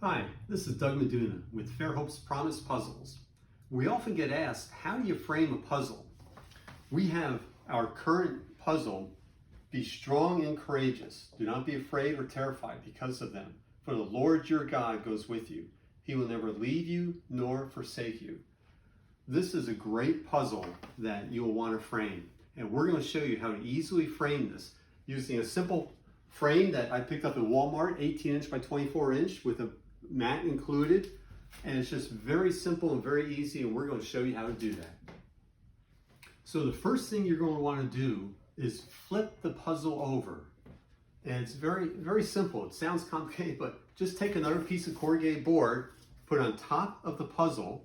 Hi, this is Doug Meduna with FairHope's Promise Puzzles. We often get asked, how do you frame a puzzle? We have our current puzzle, be strong and courageous. Do not be afraid or terrified because of them. For the Lord your God goes with you. He will never leave you nor forsake you. This is a great puzzle that you will want to frame. And we're going to show you how to easily frame this using a simple frame that I picked up at Walmart, 18 inch by 24 inch with a mat included. And it's just very simple and very easy, and we're going to show you how to do that. So the first thing you're going to want to do is flip the puzzle over. And it's very, very simple. It sounds complicated, but just take another piece of corrugated board, put it on top of the puzzle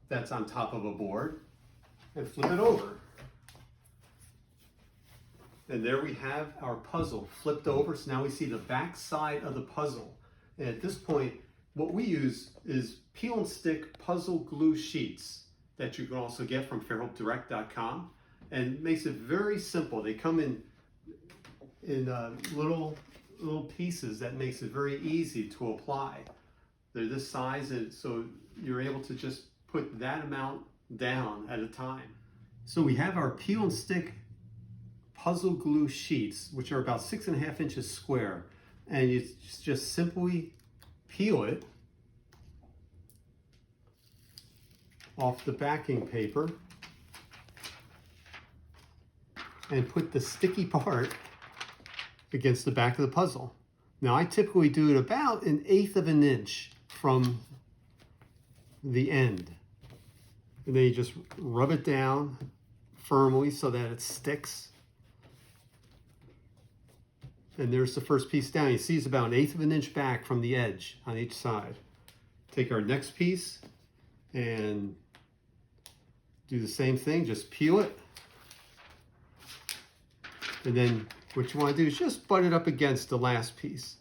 that's on top of a board, and flip it over. And there we have our puzzle flipped over. So now we see the back side of the puzzle. And at this point, what we use is peel and stick puzzle glue sheets that you can also get from FairHopeDirect.com. And it makes it very simple. They come in little pieces that makes it very easy to apply. They're this size, and so you're able to just put that amount down at a time. So we have our peel and stick puzzle glue sheets, which are about 6.5 inches square, and you just simply peel it off the backing paper and put the sticky part against the back of the puzzle. Now I typically do it about 1/8 of an inch from the end, and then you just rub it down firmly so that it sticks. And there's the first piece down. You see it's about 1/8 of an inch back from the edge on each side. Take our next piece and do the same thing. Just peel it. And then what you want to do is just butt it up against the last piece.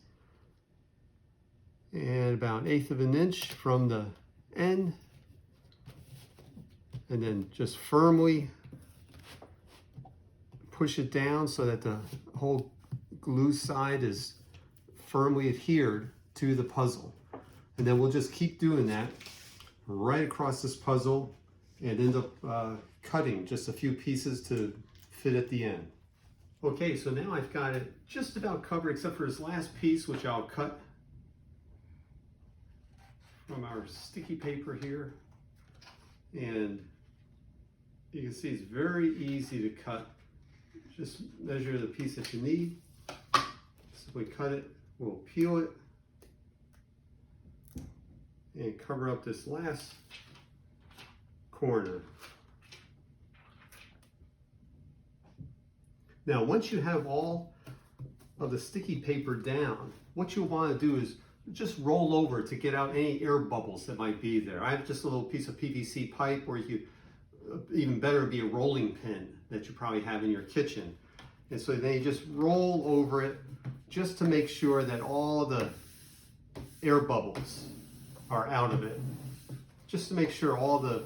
And about 1/8 of an inch from the end. And then just firmly push it down so that the whole glue side is firmly adhered to the puzzle. And then we'll just keep doing that right across this puzzle and end up cutting just a few pieces to fit at the end. Okay, so now I've got it just about covered except for this last piece, which I'll cut from our sticky paper here. And you can see it's very easy to cut. Just measure the piece that you need. Simply cut it, we'll peel it, and cover up this last corner. Now, once you have all of the sticky paper down, what you'll want to do is just roll over to get out any air bubbles that might be there. I have just a little piece of PVC pipe, or you even better be a rolling pin that you probably have in your kitchen. And so then you just roll over it just to make sure that all the air bubbles are out of it. Just to make sure all the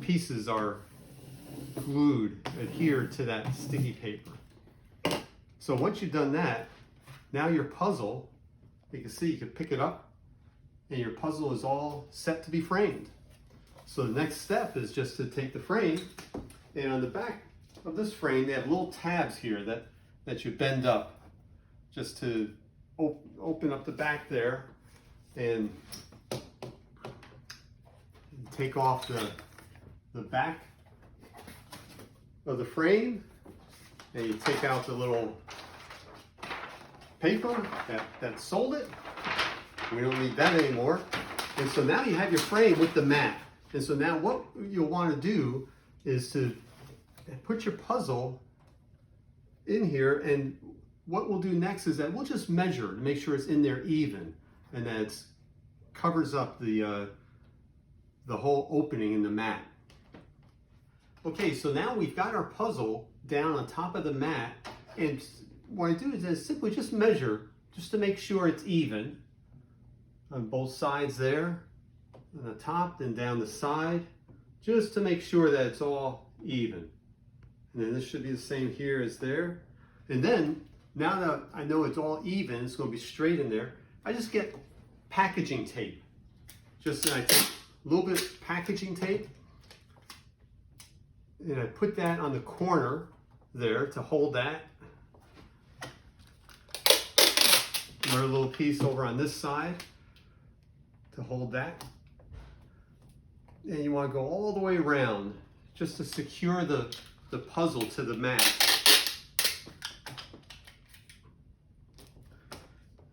pieces are glued, adhered to that sticky paper. So once you've done that, now your puzzle, you can see you can pick it up and your puzzle is all set to be framed. So the next step is just to take the frame, and on the back of this frame they have little tabs here that you bend up just to open up the back there and take off the back of the frame, and you take out the little paper that sold it. We don't need that anymore. And so now you have your frame with the mat. And so now what you'll want to do is to put your puzzle in here, and what we'll do next is that we'll just measure to make sure it's in there even, and that it covers up the whole opening in the mat. Okay, so now we've got our puzzle down on top of the mat, and what I do is simply just measure just to make sure it's even on both sides there, on the top and down the side, just to make sure that it's all even. And then this should be the same here as there. And then, now that I know it's all even, it's going to be straight in there, I just get packaging tape. Just I take a little bit of packaging tape and I put that on the corner there to hold that. Another little piece over on this side to hold that. And you want to go all the way around just to secure the puzzle to the mat.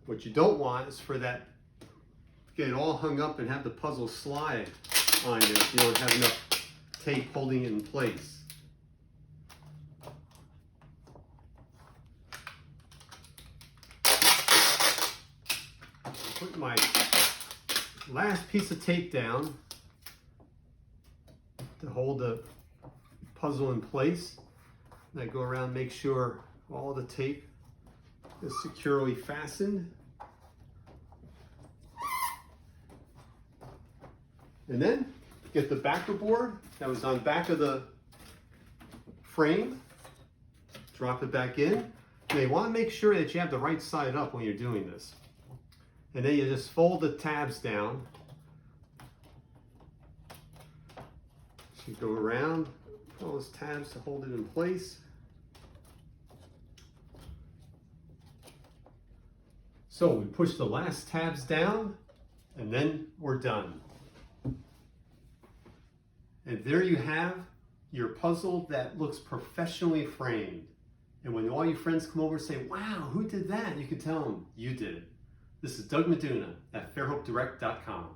What you don't want is for that get it all hung up and have the puzzle slide on you if you don't have enough tape holding it in place. Put my last piece of tape down to hold the puzzle in place. And I go around, make sure all the tape is securely fastened. And then get the backer board that was on back of the frame, drop it back in. And you want to make sure that you have the right side up when you're doing this. And then you just fold the tabs down. So you go around, all those tabs to hold it in place. So we push the last tabs down and then we're done. And there you have your puzzle that looks professionally framed. And when all your friends come over and say, wow, who did that? You can tell them you did it. This is Doug Meduna at FairHopeDirect.com.